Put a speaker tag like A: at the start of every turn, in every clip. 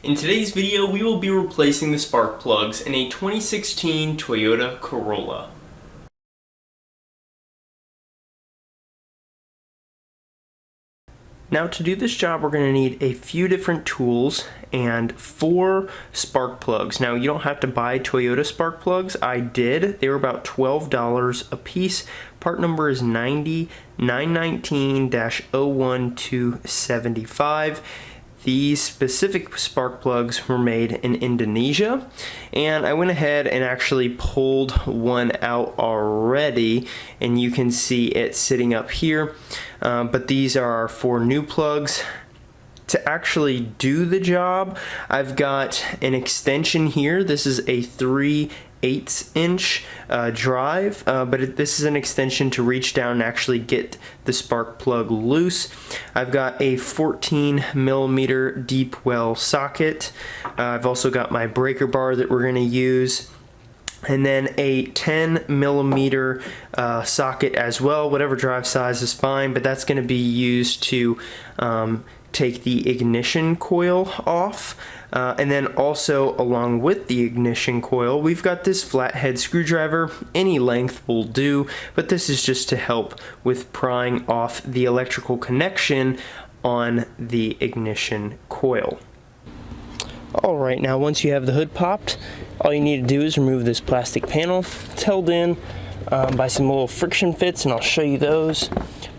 A: In today's video, we will be replacing the spark plugs in a 2016 Toyota Corolla. Now to do this job, we're going to need a few different tools and 4 spark plugs. Now you don't have to buy Toyota spark plugs. I did. They were about $12 a piece. Part number is 90919-01275. These specific spark plugs were made in Indonesia, and I went ahead and actually pulled one out already, and you can see it sitting up here, but these are 4 new plugs. To actually do the job, I've got an extension here. This is a 3/8" drive, but this is an extension to reach down and actually get the spark plug loose. I've got a 14mm deep well socket. I've also got my breaker bar that we're going to use, and then a 10mm socket as well. Whatever drive size is fine, but that's going to be used to take the ignition coil off. And then also along with the ignition coil, we've got this flathead screwdriver. Any length will do, but this is just to help with prying off the electrical connection on the ignition coil. Alright, now once you have the hood popped, all you need to do is remove this plastic panel. It's held in by some little friction fits, and I'll show you those.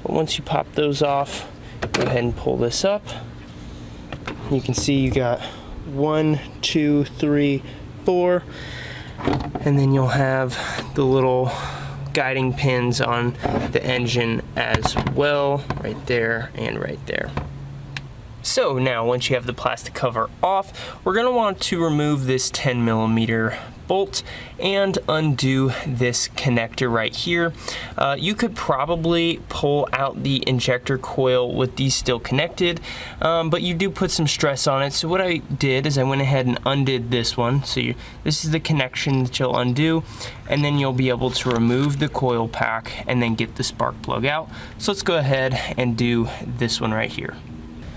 A: But once you pop those off, go ahead and pull this up. You can see you got 1, 2, 3, 4, and then you'll have the little guiding pins on the engine as well, right there and right there. So now once you have the plastic cover off, we're going to want to remove this 10mm bolt and undo this connector right here. You could probably pull out the injector coil with these still connected, but you do put some stress on it. So what I did is I went ahead and undid this one. So this is the connection that you'll undo, and then you'll be able to remove the coil pack and then get the spark plug out. So let's go ahead and do this one right here.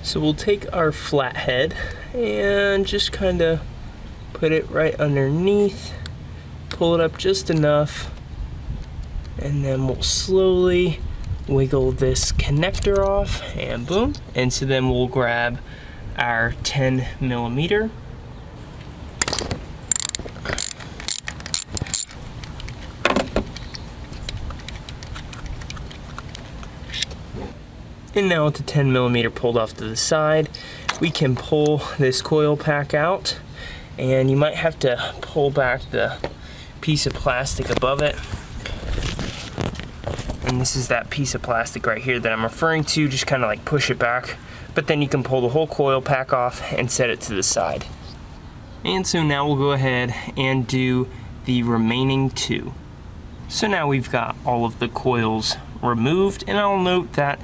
A: So we'll take our flathead and just kind of put it right underneath, pull it up just enough, and then we'll slowly wiggle this connector off, and boom. And so then we'll grab our 10mm. And now with the 10mm pulled off to the side, we can pull this coil pack out, and you might have to pull back the piece of plastic above it. And this is that piece of plastic right here that I'm referring to, just kind of like push it back, but then you can pull the whole coil pack off and set it to the side. And so now we'll go ahead and do the remaining 2. So now we've got all of the coils removed, and I'll note that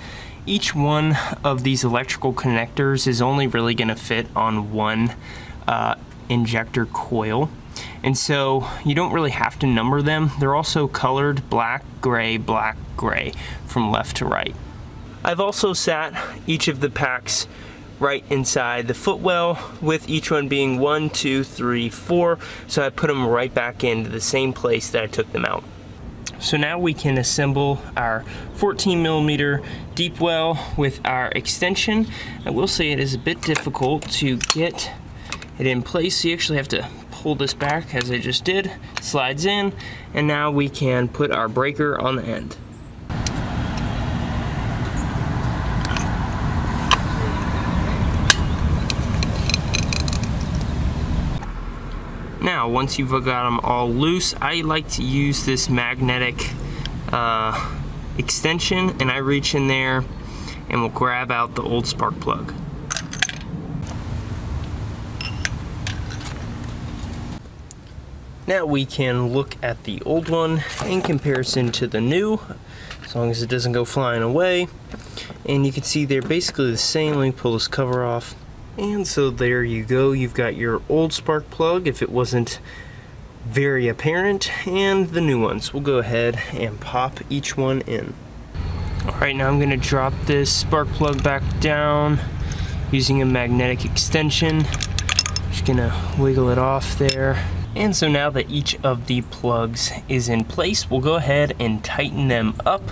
A: each one of these electrical connectors is only really going to fit on one injector coil, and so you don't really have to number them. They're also colored black, gray, from left to right. I've also sat each of the packs right inside the footwell, with each one being 1, 2, 3, 4, so I put them right back into the same place that I took them out. So now we can assemble our 14mm deep well with our extension. I will say it is a bit difficult to get it in place, so you actually have to pull this back as I just did. It slides in, and now we can put our breaker on the end. Now, once you've got them all loose, I like to use this magnetic extension, and I reach in there and we'll grab out the old spark plug. Now we can look at the old one in comparison to the new, as long as it doesn't go flying away. And you can see they're basically the same. Let me pull this cover off. And so there you go, you've got your old spark plug, if it wasn't very apparent, and the new ones. We'll go ahead and pop each one in. Alright, now I'm going to drop this spark plug back down using a magnetic extension. Just gonna wiggle it off there. And so now that each of the plugs is in place, we'll go ahead and tighten them up,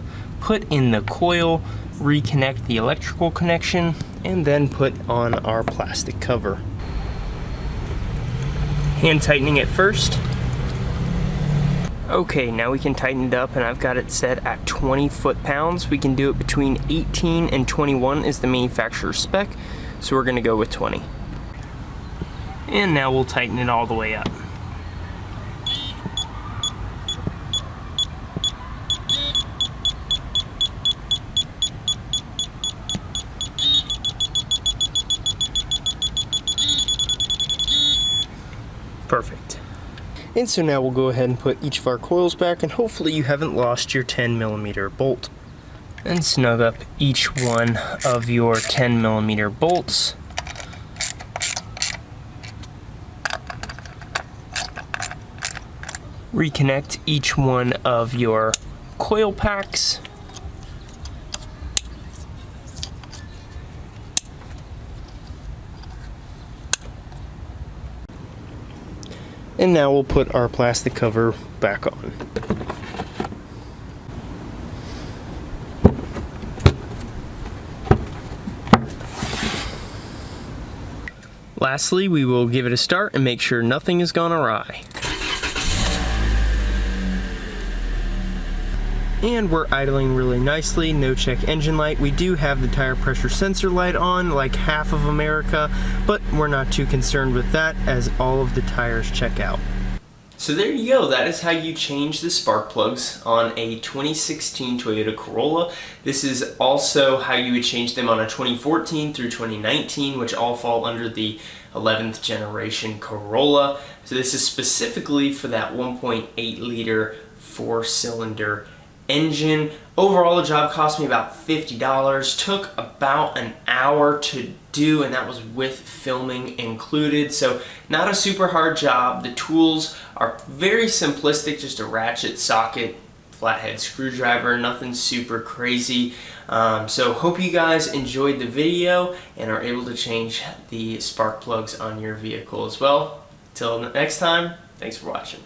A: put in the coil, reconnect the electrical connection, and then put on our plastic cover. Hand tightening it first. Okay, now we can tighten it up, and I've got it set at 20 foot-pounds. We can do it between 18 and 21 is the manufacturer's spec, so we're gonna go with 20. And now we'll tighten it all the way up. Perfect. And so now we'll go ahead and put each of our coils back, and hopefully you haven't lost your 10mm bolt. And snug up each one of your 10mm bolts. Reconnect each one of your coil packs. And now we'll put our plastic cover back on. Lastly, we will give it a start and make sure nothing has gone awry. And we're idling really nicely, no check engine light. We do have the tire pressure sensor light on, like half of America, but we're not too concerned with that as all of the tires check out. So there you go, that is how you change the spark plugs on a 2016 Toyota Corolla. This is also how you would change them on a 2014 through 2019, which all fall under the 11th generation Corolla. So this is specifically for that 1.8 liter 4-cylinder engine. Overall, the job cost me about $50. Took about an hour to do, and that was with filming included. So not a super hard job. The tools are very simplistic, just a ratchet, socket, flathead screwdriver, nothing super crazy. So hope you guys enjoyed the video and are able to change the spark plugs on your vehicle as well. Till next time, thanks for watching.